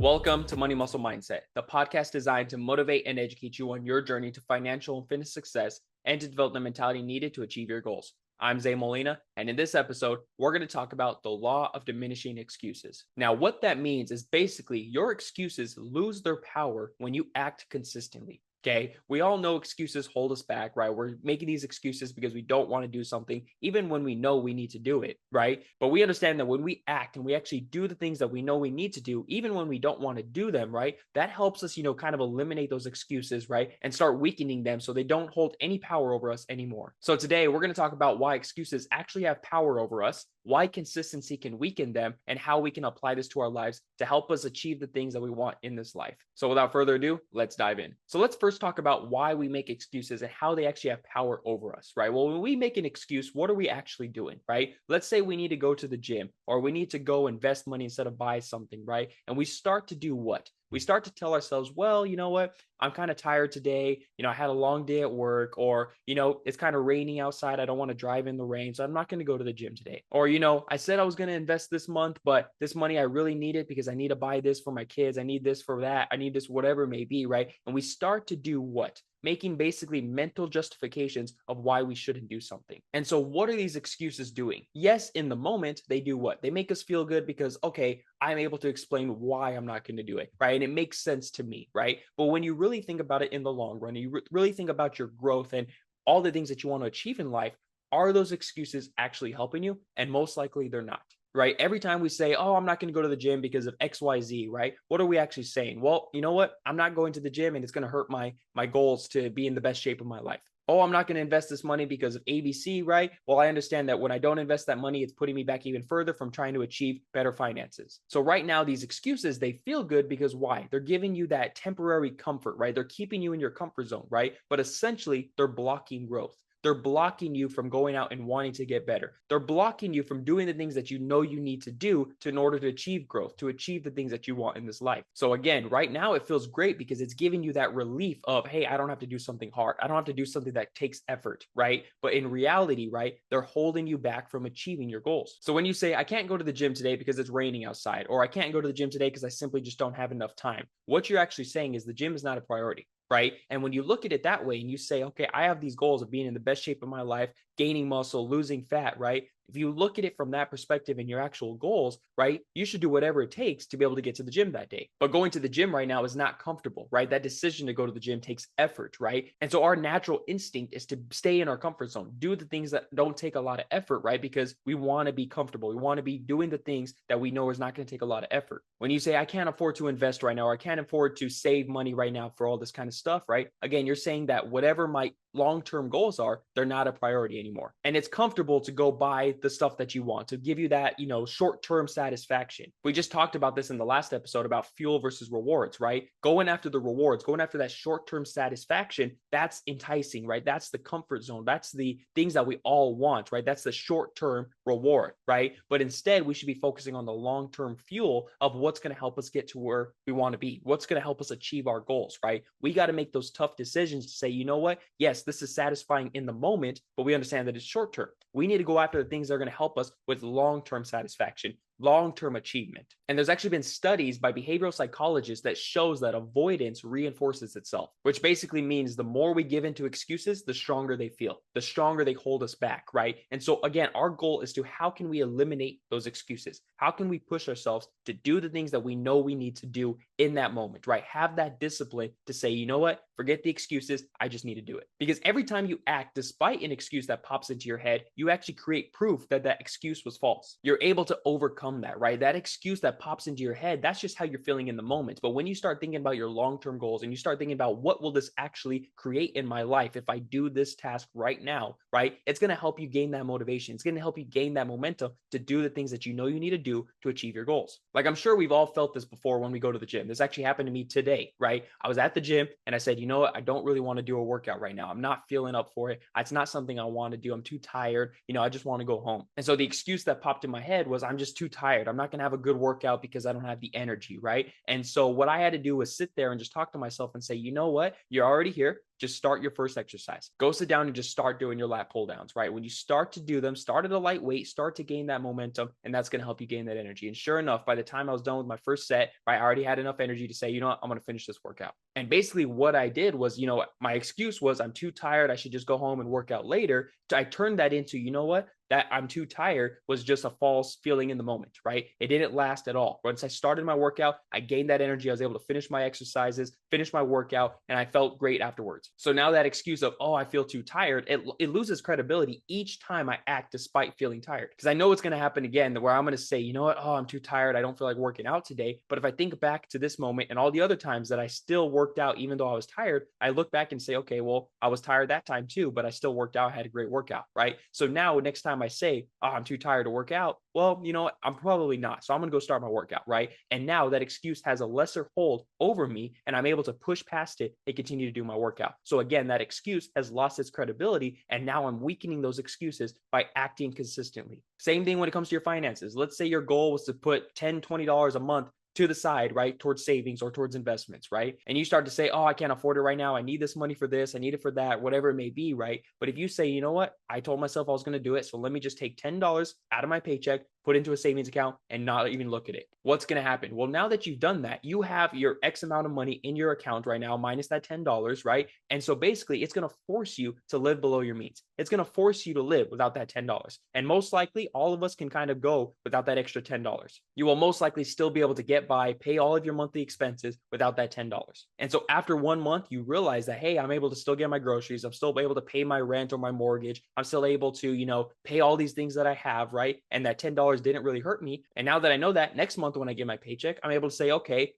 Welcome to Money Muscle Mindset, the podcast designed to motivate and educate you on your journey to financial and fitness success and to develop the mentality needed to achieve your goals. I'm Zay Molina, and in this episode, we're going to talk about the law of diminishing excuses. Now, what that means is basically your excuses lose their power when you act consistently. Okay, we all know excuses hold us back, right? We're making these excuses because we don't want to do something, even when we know we need to do it, right? But we understand that when we act and we actually do the things that we know we need to do, even when we don't want to do them, right? That helps us, kind of eliminate those excuses, right? And start weakening them so they don't hold any power over us anymore. So today we're going to talk about why excuses actually have power over us, why consistency can weaken them, and how we can apply this to our lives to help us achieve the things that we want in this life. So without further ado, let's dive in. So let's first talk about why we make excuses and how they actually have power over us, right? Well, when we make an excuse, what are we actually doing, right? Let's say we need to go to the gym or we need to go invest money instead of buy something, right? And we start to do what? We start to tell ourselves, well, you know what? I'm kind of tired today. I had a long day at work, or, it's kind of raining outside. I don't want to drive in the rain, so I'm not going to go to the gym today. Or, I said I was going to invest this month, but this money I really need it because I need to buy this for my kids. I need this for that. I need this, whatever it may be, right? And we start to do what? Making basically mental justifications of why we shouldn't do something. And so what are these excuses doing? Yes, in the moment, they do what? They make us feel good because, okay, I'm able to explain why I'm not going to do it, right? And it makes sense to me, right? But when you really think about it in the long run, you really think about your growth and all the things that you want to achieve in life, are those excuses actually helping you? And most likely they're not. Right? Every time we say, oh, I'm not going to go to the gym because of XYZ, right? What are we actually saying? Well, you know what? I'm not going to the gym and it's going to hurt my goals to be in the best shape of my life. Oh, I'm not going to invest this money because of ABC, right? Well, I understand that when I don't invest that money, it's putting me back even further from trying to achieve better finances. So right now, these excuses, they feel good because why? They're giving you that temporary comfort, right? They're keeping you in your comfort zone, right? But essentially, they're blocking growth. They're blocking you from going out and wanting to get better. They're blocking you from doing the things that you know you need to do in order to achieve growth, to achieve the things that you want in this life. So again, right now it feels great because it's giving you that relief of, hey, I don't have to do something hard. I don't have to do something that takes effort, right? But in reality, right, they're holding you back from achieving your goals. So when you say, I can't go to the gym today because it's raining outside, or I can't go to the gym today because I simply just don't have enough time, what you're actually saying is the gym is not a priority. Right. And when you look at it that way and you say, okay, I have these goals of being in the best shape of my life, gaining muscle, losing fat, right? If you look at it from that perspective and your actual goals, right, you should do whatever it takes to be able to get to the gym that day. But going to the gym right now is not comfortable, right? That decision to go to the gym takes effort, right? And so our natural instinct is to stay in our comfort zone, do the things that don't take a lot of effort, right? Because we want to be comfortable. We want to be doing the things that we know is not going to take a lot of effort. When you say, I can't afford to invest right now, or I can't afford to save money right now for all this kind of stuff, right? Again, you're saying that whatever my long-term goals are, they're not a priority anymore. And it's comfortable to go buy the stuff that you want to give you that, short-term satisfaction. We just talked about this in the last episode about fuel versus rewards, right? Going after the rewards, going after that short-term satisfaction, that's enticing, right? That's the comfort zone. That's the things that we all want, right? That's the short-term reward, right? But instead, we should be focusing on the long-term fuel of what's going to help us get to where we want to be, what's going to help us achieve our goals, right? We got to make those tough decisions to say, you know what? Yes, this is satisfying in the moment, but we understand that it's short term. We need to go after the things that are going to help us with long-term satisfaction, long-term achievement. And there's actually been studies by behavioral psychologists that shows that avoidance reinforces itself, which basically means the more we give into excuses, the stronger they feel, the stronger they hold us back, right? And so again, our goal is to how can we eliminate those excuses? How can we push ourselves to do the things that we know we need to do in that moment, right? Have that discipline to say, you know what? Forget the excuses. I just need to do it. Because every time you act despite an excuse that pops into your head, you actually create proof that that excuse was false. You're able to overcome that, right? That excuse that pops into your head, that's just how you're feeling in the moment. But when you start thinking about your long-term goals and you start thinking about what will this actually create in my life if I do this task right now, right? It's going to help you gain that motivation. It's going to help you gain that momentum to do the things that you know you need to do to achieve your goals. Like I'm sure we've all felt this before when we go to the gym. This actually happened to me today, right? I was at the gym and I said, you know what? I don't really want to do a workout right now. I'm not feeling up for it. It's not something I want to do. I'm too tired. I just want to go home. And so the excuse that popped in my head was I'm just too tired. I'm not going to have a good workout because I don't have the energy, right? And so what I had to do was sit there and just talk to myself and say, you know what? You're already here. Just start your first exercise. Go sit down and just start doing your lat pull downs, right? When you start to do them, start at a light weight, start to gain that momentum, and that's going to help you gain that energy. And sure enough, by the time I was done with my first set, right, I already had enough energy to say, you know what, I'm going to finish this workout. And basically what I did was, my excuse was I'm too tired. I should just go home and work out later. I turned that into, you know what? That I'm too tired was just a false feeling in the moment, right? It didn't last at all. Once I started my workout, I gained that energy. I was able to finish my exercises, finish my workout, and I felt great afterwards. So now that excuse of, oh, I feel too tired, it loses credibility each time I act despite feeling tired. Because I know it's going to happen again where I'm going to say, you know what? Oh, I'm too tired. I don't feel like working out today. But if I think back to this moment and all the other times that I still worked out, even though I was tired, I look back and say, okay, well, I was tired that time too, but I still worked out, had a great workout, right? So now next time I say, oh, I'm too tired to work out, well, you know what? I'm probably not. So I'm going to go start my workout, right? And now that excuse has a lesser hold over me and I'm able to push past it and continue to do my workout. So again, that excuse has lost its credibility. And now I'm weakening those excuses by acting consistently. Same thing when it comes to your finances. Let's say your goal was to put $10, $20 a month to the side, right, towards savings or towards investments, right? And you start to say, oh, I can't afford it right now. I need this money for this. I need it for that, whatever it may be, right? But if you say, you know what, I told myself I was going to do it. So let me just take $10 out of my paycheck, put into a savings account and not even look at it. What's going to happen? Well, now that you've done that, you have your X amount of money in your account right now, minus that $10, right? And so basically it's going to force you to live below your means. It's going to force you to live without that $10. And most likely all of us can kind of go without that extra $10. You will most likely still be able to get by, pay all of your monthly expenses without that $10. And so after 1 month, you realize that, hey, I'm able to still get my groceries. I'm still able to pay my rent or my mortgage. I'm still able to, pay all these things that I have, right? And that $10 didn't really hurt me. And now that I know that, next month when I get my paycheck, I'm able to say, okay,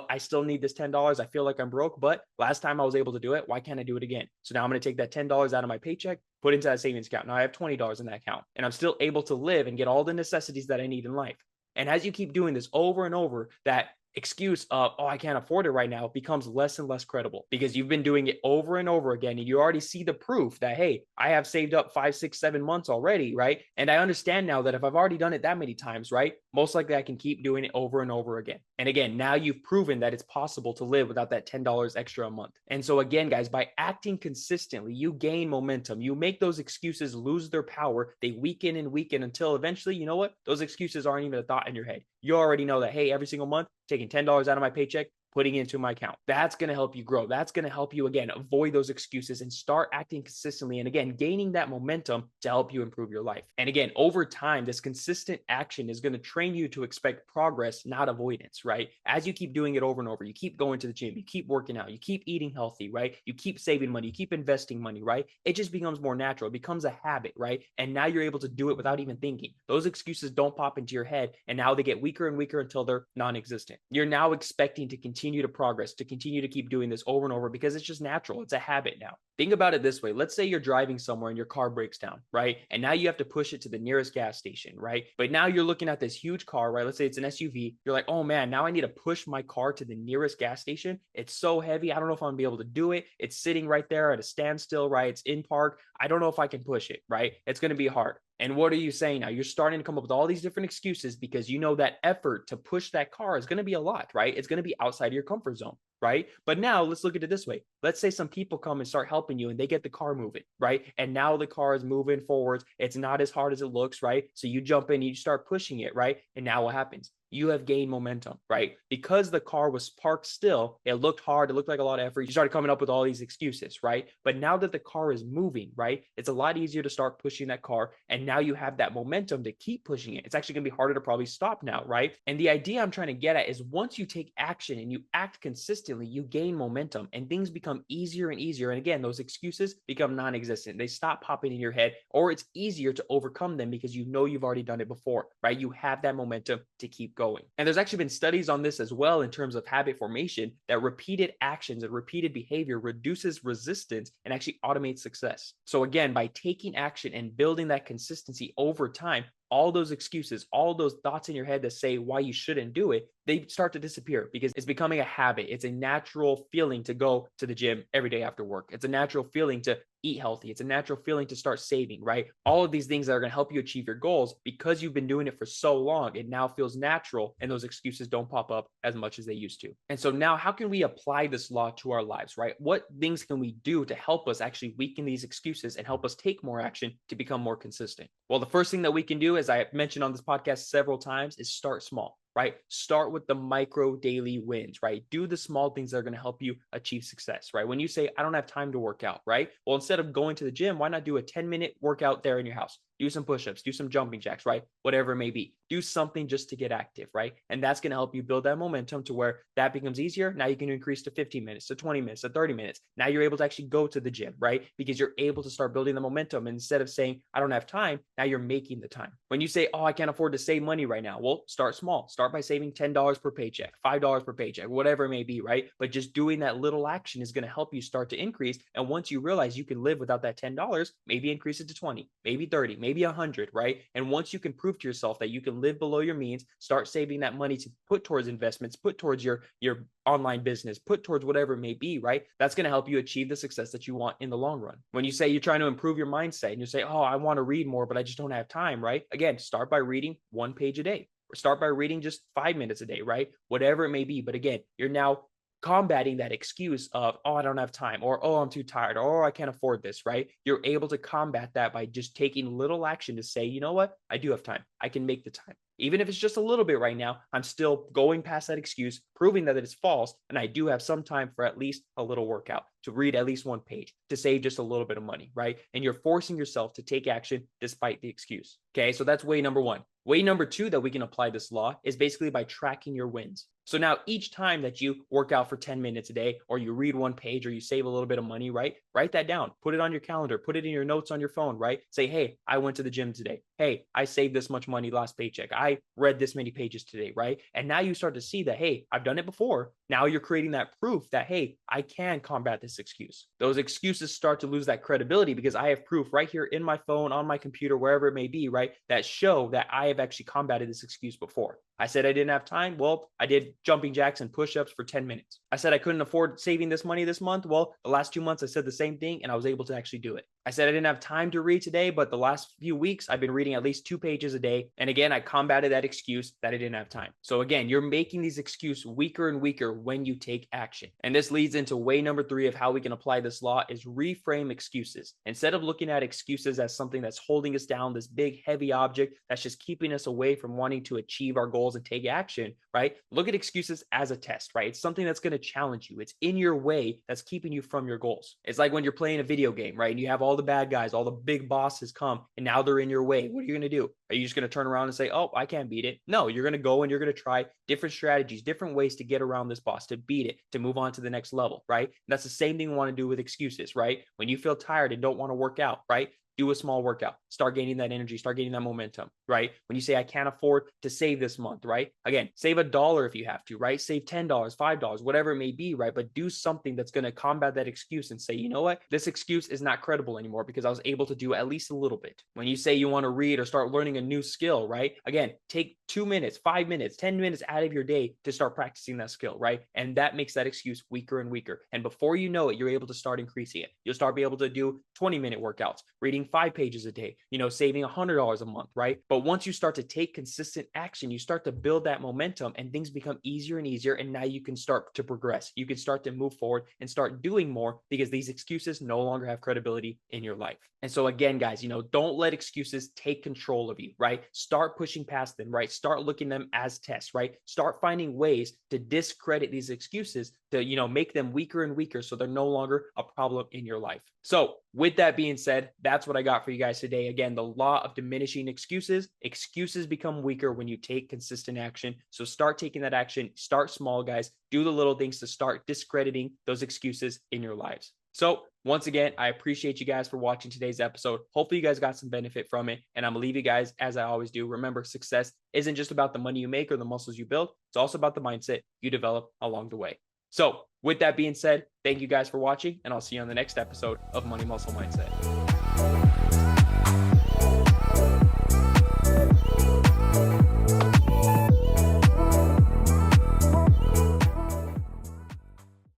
I still need this $10. I feel like I'm broke, but last time I was able to do it. Why can't I do it again? So now I'm going to take that $10 out of my paycheck, put into that savings account. Now I have $20 in that account and I'm still able to live and get all the necessities that I need in life. And as you keep doing this over and over, that excuse of, oh, I can't afford it right now becomes less and less credible because you've been doing it over and over again. And you already see the proof that, hey, I have saved up 5, 6, 7 months already, right? And I understand now that if I've already done it that many times, right, most likely I can keep doing it over and over again. And again, now you've proven that it's possible to live without that $10 extra a month. And so again, guys, by acting consistently, you gain momentum. You make those excuses lose their power. They weaken and weaken until eventually, you know what? Those excuses aren't even a thought in your head. You already know that, hey, every single month, taking $10 out of my paycheck, putting it into my account. That's going to help you grow. That's going to help you, again, avoid those excuses and start acting consistently. And again, gaining that momentum to help you improve your life. And again, over time, this consistent action is going to train you to expect progress, not avoidance, right? As you keep doing it over and over, you keep going to the gym, you keep working out, you keep eating healthy, right? You keep saving money, you keep investing money, right? It just becomes more natural. It becomes a habit, right? And now you're able to do it without even thinking. Those excuses don't pop into your head and now they get weaker and weaker until they're non-existent. You're now expecting to continue to progress, to continue to keep doing this over and over because it's just natural. It's a habit now. Think about it this way. Let's say you're driving somewhere and your car breaks down, right? And now you have to push it to the nearest gas station, right? But now you're looking at this huge car, right? Let's say it's an SUV. You're like, oh man, now I need to push my car to the nearest gas station. It's so heavy. I don't know if I'm gonna be able to do it. It's sitting right there at a standstill, right? It's in park. I don't know if I can push it, right? It's going to be hard. And what are you saying now? You're starting to come up with all these different excuses because you know that effort to push that car is going to be a lot, right? It's going to be outside of your comfort zone, right? But now let's look at it this way. Let's say some people come and start helping you and they get the car moving, right? And now the car is moving forwards. It's not as hard as it looks, right? So you jump in, you start pushing it, right? And now what happens? You have gained momentum, right? Because the car was parked still, it looked hard, it looked like a lot of effort. You started coming up with all these excuses, right? But now that the car is moving, right, it's a lot easier to start pushing that car. And now you have that momentum to keep pushing it. It's actually gonna be harder to probably stop now, right? And the idea I'm trying to get at is once you take action and you act consistently, you gain momentum and things become easier and easier. And again, those excuses become non-existent. They stop popping in your head, or it's easier to overcome them because you know you've already done it before, right? You have that momentum to keep going. And there's actually been studies on this as well in terms of habit formation that repeated actions and repeated behavior reduces resistance and actually automates success. So again, by taking action and building that consistency over time, all those excuses, all those thoughts in your head that say why you shouldn't do it, they start to disappear because it's becoming a habit. It's a natural feeling to go to the gym every day after work. It's a natural feeling to eat healthy. It's a natural feeling to start saving, right? All of these things that are going to help you achieve your goals, because you've been doing it for so long, it now feels natural and those excuses don't pop up as much as they used to. And so now how can we apply this law to our lives, right? What things can we do to help us actually weaken these excuses and help us take more action to become more consistent? Well, the first thing that we can do, as I mentioned on this podcast several times, is start small. Right? Start with the micro daily wins, right? Do the small things that are going to help you achieve success, right? When you say, I don't have time to work out, right? Well, instead of going to the gym, why not do a 10-minute workout there in your house? Do some push-ups, do some jumping jacks, right? Whatever it may be. Do something just to get active, right? And that's going to help you build that momentum to where that becomes easier. Now you can increase to 15 minutes, to 20 minutes, to 30 minutes. Now you're able to actually go to the gym, right? Because you're able to start building the momentum. And instead of saying, I don't have time, now you're making the time. When you say, oh, I can't afford to save money right now. Well, start small. Start by saving $10 per paycheck, $5 per paycheck, whatever it may be, right? But just doing that little action is going to help you start to increase. And once you realize you can live without that $10, maybe increase it to 20, maybe 30, maybe 100, right? And once you can prove to yourself that you can live below your means, start saving that money to put towards investments, put towards your online business, put towards whatever it may be, right? That's going to help you achieve the success that you want in the long run. When you say you're trying to improve your mindset and you say, oh, I want to read more, but I just don't have time, right? Again, start by reading 1 page a day. Or start by reading just 5 minutes a day, right? Whatever it may be. But again, you're now combating that excuse of, oh, I don't have time, or, oh, I'm too tired, or, oh, I can't afford this, right? You're able to combat that by just taking little action to say, you know what? I do have time. I can make the time. Even if it's just a little bit right now, I'm still going past that excuse, proving that it's false. And I do have some time for at least a little workout, to read at least 1 page, to save just a little bit of money, right? And you're forcing yourself to take action despite the excuse. Okay, so that's way number 1. Way number 2 that we can apply this law is basically by tracking your wins. So now each time that you work out for 10 minutes a day, or you read 1 page, or you save a little bit of money, right? Write that down, put it on your calendar, put it in your notes on your phone, right? Say, hey, I went to the gym today. Hey, I saved this much money last paycheck. I read this many pages today, right? And now you start to see that, hey, I've done it before. Now you're creating that proof that, hey, I can combat this excuse. Those excuses start to lose that credibility because I have proof right here in my phone, on my computer, wherever it may be, right? That show that I have actually combated this excuse before. I said I didn't have time. Well, I did jumping jacks and push-ups for 10 minutes. I said I couldn't afford saving this money this month. Well, the last 2 months I said the same thing and I was able to actually do it. I said I didn't have time to read today, but the last few weeks I've been reading at least 2 pages a day. And again, I combated that excuse that I didn't have time. So again, you're making these excuses weaker and weaker when you take action. And this leads into way number 3 of how we can apply this law is reframe excuses. Instead of looking at excuses as something that's holding us down, this big heavy object that's just keeping us away from wanting to achieve our goals and take action, right? Look at excuses as a test, right? It's something that's going to challenge you. It's in your way that's keeping you from your goals. It's like when you're playing a video game, right? And you have all the bad guys, all the big bosses come, and now they're in your way. What are you going to do? Are you just going to turn around and say, oh, I can't beat it? No, you're going to go and you're going to try different strategies, different ways to get around this boss, to beat it, to move on to the next level, right? And that's the same thing we want to do with excuses, right? When you feel tired and don't want to work out, right? Do a small workout, start gaining that energy, start gaining that momentum, right? When you say, I can't afford to save this month, right? Again, save $1 if you have to, right? Save $10, $5, whatever it may be, right? But do something that's going to combat that excuse and say, you know what? This excuse is not credible anymore because I was able to do at least a little bit. When you say you want to read or start learning a new skill, right? Again, take 2 minutes, 5 minutes, 10 minutes out of your day to start practicing that skill, right? And that makes that excuse weaker and weaker. And before you know it, you're able to start increasing it. You'll start being able to do 20-minute workouts, reading 5 pages a day, saving $100 a month, right? But once you start to take consistent action, you start to build that momentum and things become easier and easier. And now you can start to progress. You can start to move forward and start doing more because these excuses no longer have credibility in your life. And so again, guys, don't let excuses take control of you, right? Start pushing past them, right? Start looking at them as tests, right? Start finding ways to discredit these excuses to, make them weaker and weaker so they're no longer a problem in your life. So with that being said, that's what I got for you guys today. Again, the law of diminishing excuses. Excuses become weaker when you take consistent action. So start taking that action. Start small, guys. Do the little things to start discrediting those excuses in your lives. So once again, I appreciate you guys for watching today's episode. Hopefully you guys got some benefit from it. And I'm gonna leave you guys, as I always do. Remember, success isn't just about the money you make or the muscles you build. It's also about the mindset you develop along the way. So with that being said, thank you guys for watching, and I'll see you on the next episode of Money Muscle Mindset.